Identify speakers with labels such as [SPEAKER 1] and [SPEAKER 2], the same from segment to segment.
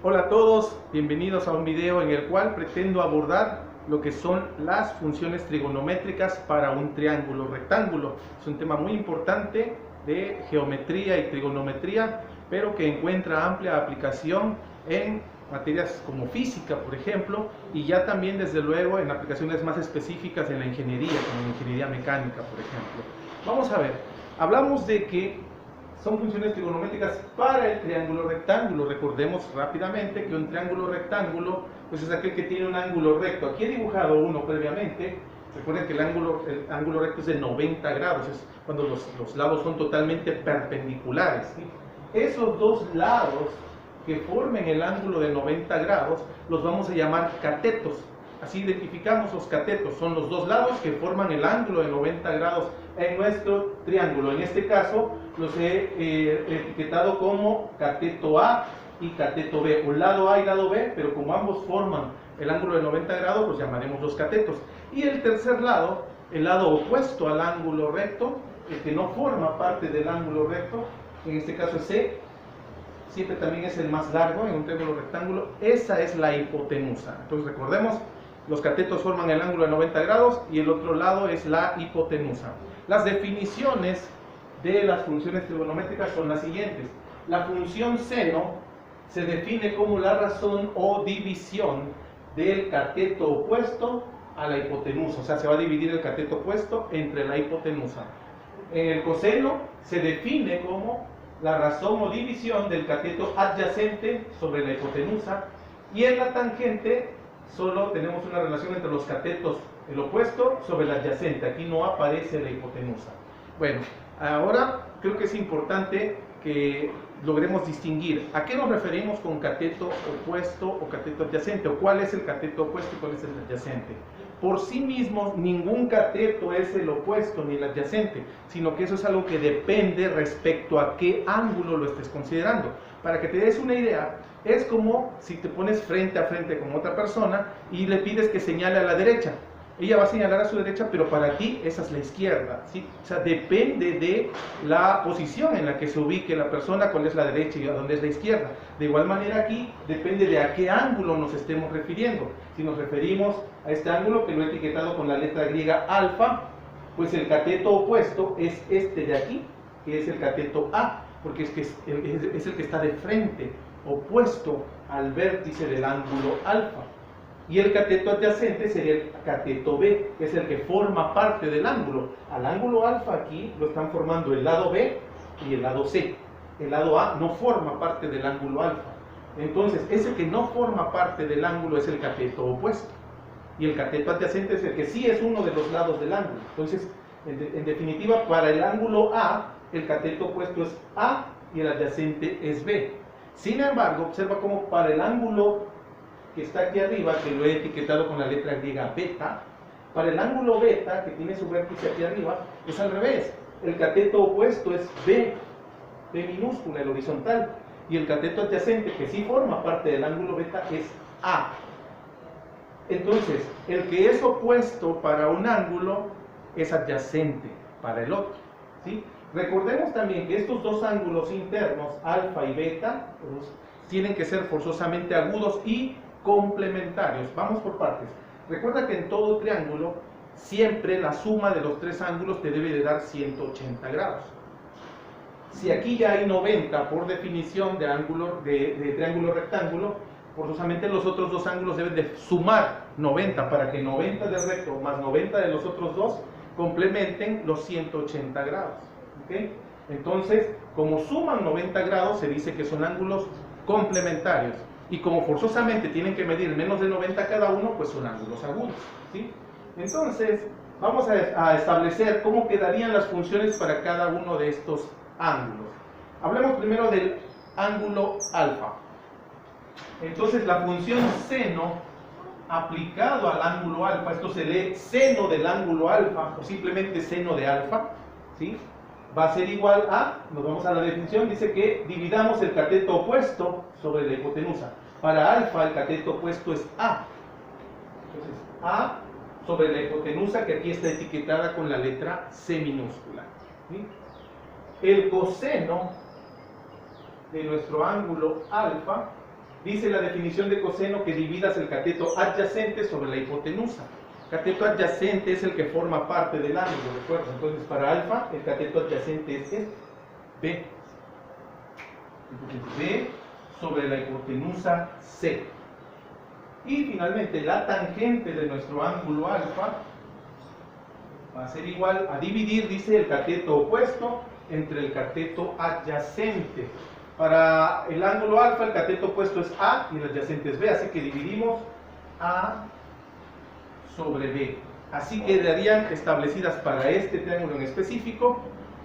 [SPEAKER 1] Hola a todos, bienvenidos a un video en el cual pretendo abordar lo que son las funciones trigonométricas para un triángulo rectángulo. Es un tema muy importante de geometría y trigonometría, pero que encuentra amplia aplicación en materias como física, por ejemplo, y ya también desde luego en aplicaciones más específicas en la ingeniería, como en ingeniería mecánica, por ejemplo. Vamos a ver, hablamos de que son funciones trigonométricas para el triángulo rectángulo. Recordemos rápidamente que un triángulo rectángulo pues es aquel que tiene un ángulo recto. Aquí he dibujado uno previamente. Recuerden que el ángulo recto es de 90 grados, es cuando los lados son totalmente perpendiculares, ¿sí? Esos dos lados que formen el ángulo de 90 grados los vamos a llamar catetos. Así identificamos los catetos, son los dos lados que forman el ángulo de 90 grados en nuestro triángulo. En este caso los he etiquetado como cateto A y cateto B, o lado A y lado B, pero como ambos forman el ángulo de 90 grados, los llamaremos los catetos. Y el tercer lado, el lado opuesto al ángulo recto, el que no forma parte del ángulo recto, en este caso es C, siempre también es el más largo en un triángulo rectángulo, esa es la hipotenusa. Entonces recordemos, los catetos forman el ángulo de 90 grados y el otro lado es la hipotenusa. Las definiciones de las funciones trigonométricas son las siguientes. La función seno se define como la razón o división del cateto opuesto a la hipotenusa, o sea, se va a dividir el cateto opuesto entre la hipotenusa. En el coseno se define como la razón o división del cateto adyacente sobre la hipotenusa, y en la tangente solo tenemos una relación entre los catetos, el opuesto sobre el adyacente. Aquí no aparece la hipotenusa. Bueno, ahora creo que es importante que logremos distinguir a qué nos referimos con cateto opuesto o cateto adyacente, o cuál es el cateto opuesto y cuál es el adyacente. Por sí mismo, ningún cateto es el opuesto ni el adyacente, sino que eso es algo que depende respecto a qué ángulo lo estés considerando. Para que te des una idea, es como si te pones frente a frente con otra persona y le pides que señale a la derecha. Ella va a señalar a su derecha, pero para ti esa es la izquierda, ¿sí? O sea, depende de la posición en la que se ubique la persona, cuál es la derecha y a dónde es la izquierda. De igual manera aquí, depende de a qué ángulo nos estemos refiriendo. Si nos referimos a este ángulo, que lo he etiquetado con la letra griega alfa, pues el cateto opuesto es este de aquí, que es el cateto A, porque es el que está de frente, opuesto al vértice del ángulo alfa. Y el cateto adyacente sería el cateto B, que es el que forma parte del ángulo. Al ángulo alfa aquí lo están formando el lado B y el lado C. El lado A no forma parte del ángulo alfa. Entonces, ese que no forma parte del ángulo es el cateto opuesto. Y el cateto adyacente es el que sí es uno de los lados del ángulo. Entonces, en definitiva, para el ángulo A, el cateto opuesto es A y el adyacente es B. Sin embargo, observa cómo para el ángulo que está aquí arriba, que lo he etiquetado con la letra griega beta, para el ángulo beta, que tiene su vértice aquí arriba, es al revés. El cateto opuesto es B, B minúscula, el horizontal, y el cateto adyacente, que sí forma parte del ángulo beta, es A. Entonces, el que es opuesto para un ángulo es adyacente para el otro, ¿sí? Recordemos también que estos dos ángulos internos, alfa y beta, pues, tienen que ser forzosamente agudos y complementarios. Vamos por partes. Recuerda que en todo triángulo siempre la suma de los tres ángulos te debe de dar 180 grados. Si aquí ya hay 90 por definición de triángulo rectángulo, forzosamente los otros dos ángulos deben de sumar 90 para que 90 del recto más 90 de los otros dos complementen los 180 grados. ¿Okay? Entonces, como suman 90 grados, se dice que son ángulos complementarios. Y como forzosamente tienen que medir menos de 90 cada uno, pues son ángulos agudos, ¿sí? Entonces, vamos a establecer cómo quedarían las funciones para cada uno de estos ángulos. Hablemos primero del ángulo alfa. Entonces, la función seno aplicado al ángulo alfa, esto se lee seno del ángulo alfa o simplemente seno de alfa, ¿sí? Va a ser igual a, nos vamos a la definición, dice que dividamos el cateto opuesto sobre la hipotenusa. Para alfa el cateto opuesto es A. Entonces, A sobre la hipotenusa, que aquí está etiquetada con la letra C minúscula, ¿sí? El coseno de nuestro ángulo alfa Dice la definición de coseno que dividas el cateto adyacente sobre la hipotenusa. Cateto adyacente es el que forma parte del ángulo, ¿recuerda? Entonces, para alfa, el cateto adyacente es este, B. Entonces, B sobre la hipotenusa C. Y finalmente, la tangente de nuestro ángulo alfa va a ser igual a dividir, dice, el cateto opuesto entre el cateto adyacente. Para el ángulo alfa, el cateto opuesto es A y el adyacente es B, así que dividimos A sobre B. Así quedarían establecidas para este triángulo en específico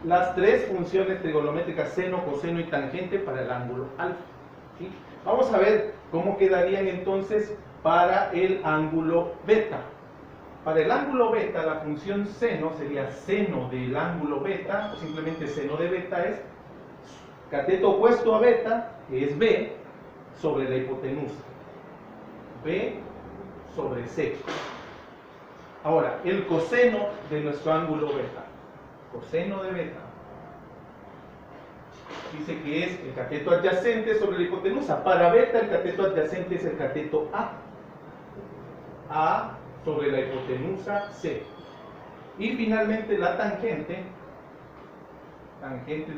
[SPEAKER 1] las tres funciones trigonométricas seno, coseno y tangente para el ángulo alfa. ¿Sí? Vamos a ver cómo quedarían entonces para el ángulo beta. Para el ángulo beta, la función seno sería seno del ángulo beta, o simplemente seno de beta es cateto opuesto a beta, que es B, sobre la hipotenusa. B sobre C. Ahora, el coseno de nuestro ángulo beta. Coseno de beta. Dice que es el cateto adyacente sobre la hipotenusa. Para beta, el cateto adyacente es el cateto A. A sobre la hipotenusa C. Y finalmente la tangente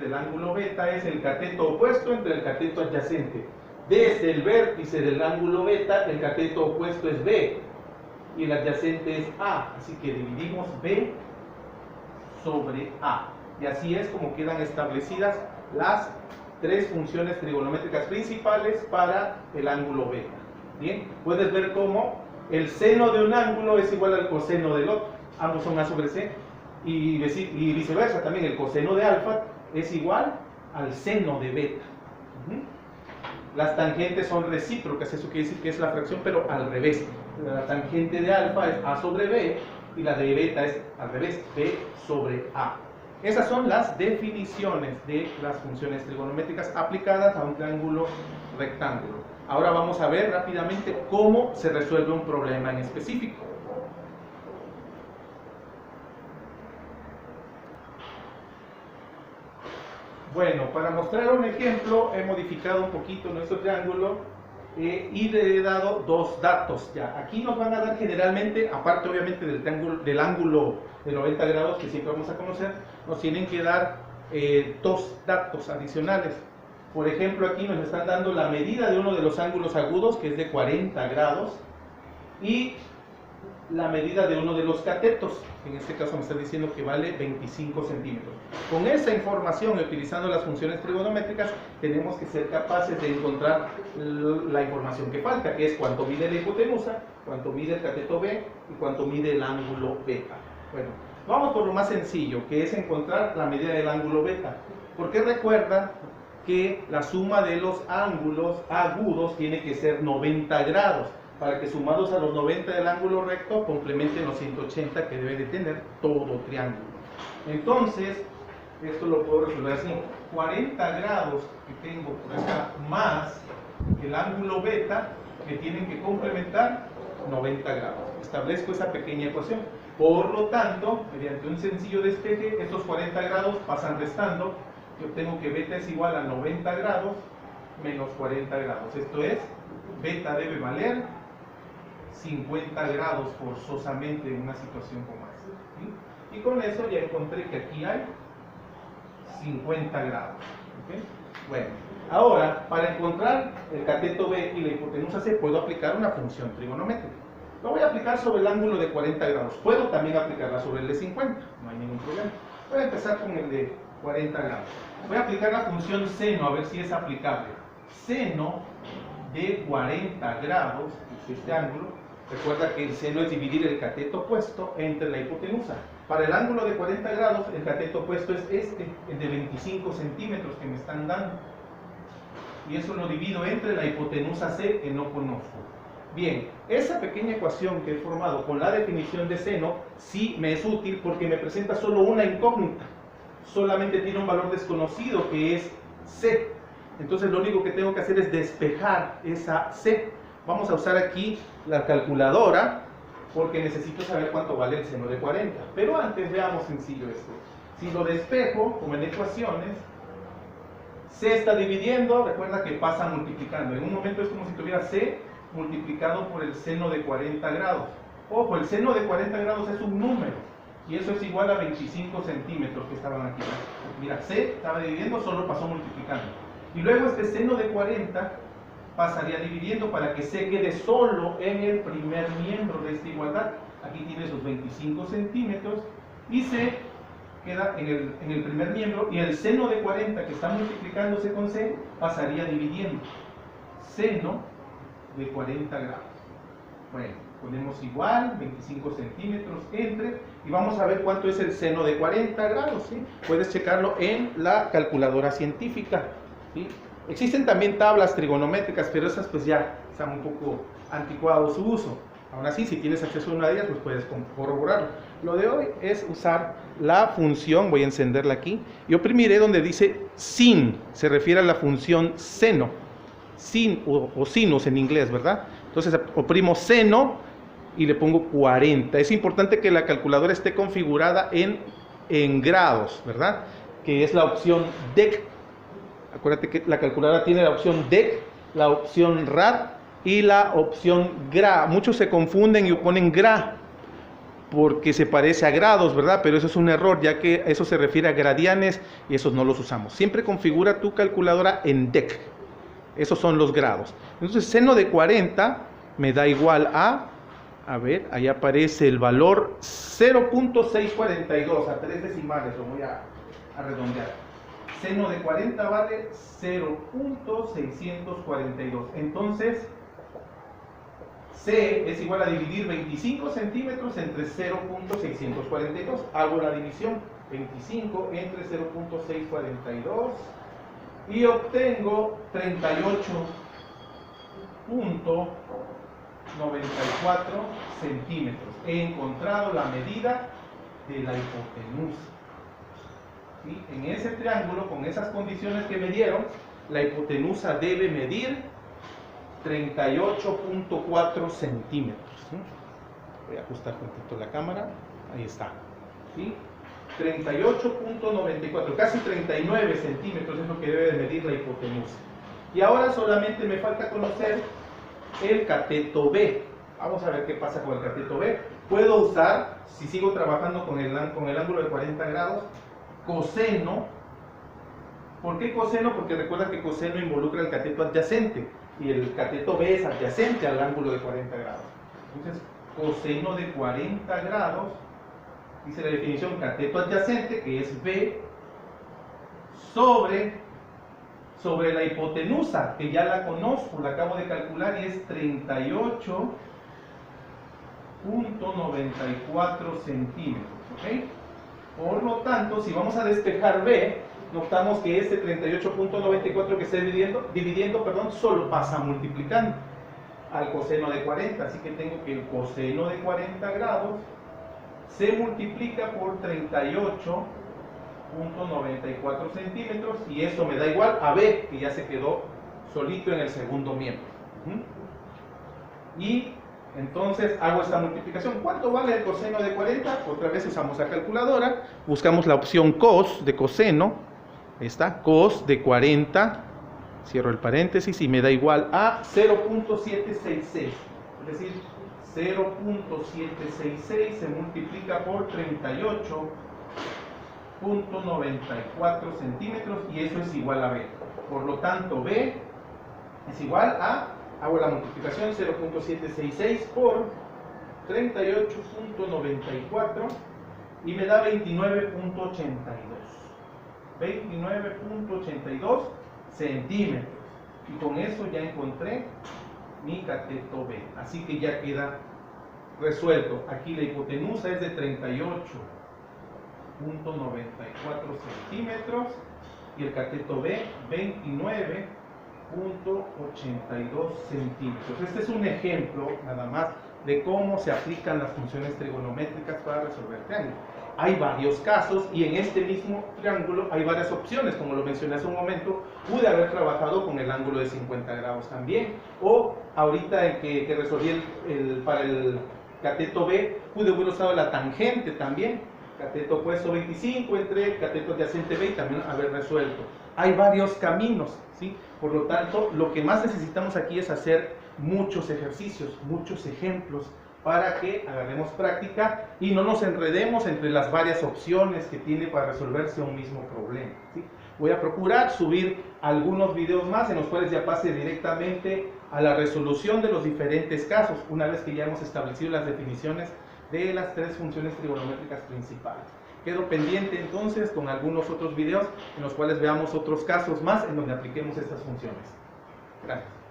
[SPEAKER 1] del ángulo beta es el cateto opuesto entre el cateto adyacente. Desde el vértice del ángulo beta, el cateto opuesto es B y el adyacente es A. Así que dividimos B sobre A. Y así es como quedan establecidas las tres funciones trigonométricas principales para el ángulo beta. Bien, puedes ver cómo el seno de un ángulo es igual al coseno del otro. Ambos son A sobre C. Y viceversa, también el coseno de alfa es igual al seno de beta. Las tangentes son recíprocas, eso quiere decir que es la fracción, pero al revés. La tangente de alfa es A sobre B y la de beta es al revés, B sobre A. Esas son las definiciones de las funciones trigonométricas aplicadas a un triángulo rectángulo. Ahora vamos a ver rápidamente cómo se resuelve un problema en específico. Bueno, para mostrar un ejemplo he modificado un poquito nuestro triángulo y le he dado dos datos ya. Aquí nos van a dar generalmente, aparte obviamente del ángulo de 90 grados que siempre vamos a conocer, nos tienen que dar dos datos adicionales. Por ejemplo, aquí nos están dando la medida de uno de los ángulos agudos, que es de 40 grados, y la medida de uno de los catetos, en este caso me está diciendo que vale 25 centímetros. Con esa información y utilizando las funciones trigonométricas, tenemos que ser capaces de encontrar la información que falta, que es cuánto mide la hipotenusa, cuánto mide el cateto B y cuánto mide el ángulo beta. Bueno, vamos por lo más sencillo, que es encontrar la medida del ángulo beta. Porque recuerda que la suma de los ángulos agudos tiene que ser 90 grados, para que sumados a los 90 del ángulo recto complementen los 180 que debe de tener todo triángulo. Entonces, esto lo puedo resolver así: 40 grados que tengo por acá más el ángulo beta, que tienen que complementar 90 grados. Establezco esa pequeña ecuación. Por lo tanto, mediante un sencillo despeje, estos 40 grados pasan restando. Yo obtengo que beta es igual a 90 grados menos 40 grados. Esto es, beta debe valer 50 grados forzosamente en una situación como esta. ¿Sí? Y con eso ya encontré que aquí hay 50 grados. ¿Okay? Bueno, ahora para encontrar el cateto B y la hipotenusa C puedo aplicar una función trigonométrica. Lo voy a aplicar sobre el ángulo de 40 grados. Puedo también aplicarla sobre el de 50, no hay ningún problema. Voy a empezar con el de 40 grados. Voy a aplicar la función seno a ver si es aplicable. Seno de 40 grados, este ángulo. Recuerda que el seno es dividir el cateto opuesto entre la hipotenusa. Para el ángulo de 40 grados, el cateto opuesto es este, el de 25 centímetros que me están dando. Y eso lo divido entre la hipotenusa C, que no conozco. Bien, esa pequeña ecuación que he formado con la definición de seno, sí me es útil porque me presenta solo una incógnita. Solamente tiene un valor desconocido que es C. Entonces lo único que tengo que hacer es despejar esa C. Vamos a usar aquí la calculadora porque necesito saber cuánto vale el seno de 40. Pero antes veamos sencillo esto. Si lo despejo, como en ecuaciones, C está dividiendo, recuerda que pasa multiplicando. En un momento es como si tuviera C multiplicado por el seno de 40 grados. Ojo, el seno de 40 grados es un número, y eso es igual a 25 centímetros que estaban aquí. Mira, C estaba dividiendo, solo pasó multiplicando. Y luego este seno de 40 pasaría dividiendo para que C quede solo en el primer miembro de esta igualdad. Aquí tiene esos 25 centímetros y C queda en el primer miembro, y el seno de 40 que está multiplicándose con C pasaría dividiendo. Seno de 40 grados. Bueno, ponemos igual, 25 centímetros entre, y vamos a ver cuánto es el seno de 40 grados, ¿sí? Puedes checarlo en la calculadora científica, ¿sí? Existen también tablas trigonométricas, pero esas pues ya están un poco anticuado su uso. Aún así, si tienes acceso a una de ellas, pues puedes corroborarlo. Lo de hoy es usar la función, voy a encenderla aquí, y oprimiré donde dice sin, se refiere a la función seno, sin o sinus en inglés, ¿verdad? Entonces oprimo seno y le pongo 40. Es importante que la calculadora esté configurada en grados, ¿verdad? Que es la opción DEC. Acuérdate que la calculadora tiene la opción DEC, la opción rad y la opción gra. Muchos se confunden y ponen gra porque se parece a grados, ¿verdad? Pero eso es un error, ya que eso se refiere a gradianes y esos no los usamos. Siempre configura tu calculadora en DEC. Esos son los grados. Entonces, seno de 40 me da igual a ver, ahí aparece el valor 0.642, a 3 decimales, lo voy a redondear. Seno de 40 vale 0.642. Entonces, C es igual a dividir 25 centímetros entre 0.642. Hago la división, 25 entre 0.642. Y obtengo 38.94 centímetros. He encontrado la medida de la hipotenusa. ¿Sí? En ese triángulo, con esas condiciones que me dieron, la hipotenusa debe medir 38.4 centímetros. ¿Sí? Voy a ajustar un poquito la cámara. Ahí está. ¿Sí? 38.94, casi 39 centímetros es lo que debe de medir la hipotenusa. Y ahora solamente me falta conocer el cateto B. Vamos a ver qué pasa con el cateto B. Puedo usar, si sigo trabajando con el ángulo de 40 grados, coseno. ¿Por qué coseno? Porque recuerda que coseno involucra el cateto adyacente, y el cateto B es adyacente al ángulo de 40 grados. Entonces, coseno de 40 grados, dice la definición, cateto adyacente, que es B, sobre la hipotenusa, que ya la conozco, la acabo de calcular, y es 38.94 centímetros, ¿ok? Por lo tanto, si vamos a despejar B, notamos que este 38.94 que está dividiendo, solo pasa multiplicando al coseno de 40, así que tengo que el coseno de 40 grados se multiplica por 38.94 centímetros, y eso me da igual a B, que ya se quedó solito en el segundo miembro. Y entonces hago esta multiplicación. ¿Cuánto vale el coseno de 40? Otra vez usamos la calculadora, buscamos la opción cos de coseno. Ahí está, cos de 40, cierro el paréntesis, y me da igual a 0.766, es decir, 0.766 se multiplica por 38.94 centímetros, y eso es igual a B. Por lo tanto, B es igual a, hago la multiplicación, 0.766 por 38.94, y me da 29.82 centímetros. Y con eso ya encontré mi cateto B. Así que ya queda resuelto. Aquí la hipotenusa es de 38.94 centímetros y el cateto B 29.82 centímetros. Este es un ejemplo nada más de cómo se aplican las funciones trigonométricas para resolver triángulos. Hay varios casos, y en este mismo triángulo hay varias opciones, como lo mencioné hace un momento. Pude haber trabajado con el ángulo de 50 grados también, o ahorita en que resolví para el cateto B, pude haber usado la tangente también, cateto opuesto 25 entre cateto adyacente B y también haber resuelto. Hay varios caminos, ¿sí? Por lo tanto, lo que más necesitamos aquí es hacer muchos ejercicios, muchos ejemplos, para que agarremos práctica y no nos enredemos entre las varias opciones que tiene para resolverse un mismo problema, ¿sí? Voy a procurar subir algunos videos más en los cuales ya pase directamente a la resolución de los diferentes casos, una vez que ya hemos establecido las definiciones de las tres funciones trigonométricas principales. Quedo pendiente entonces con algunos otros videos en los cuales veamos otros casos más en donde apliquemos estas funciones. Gracias.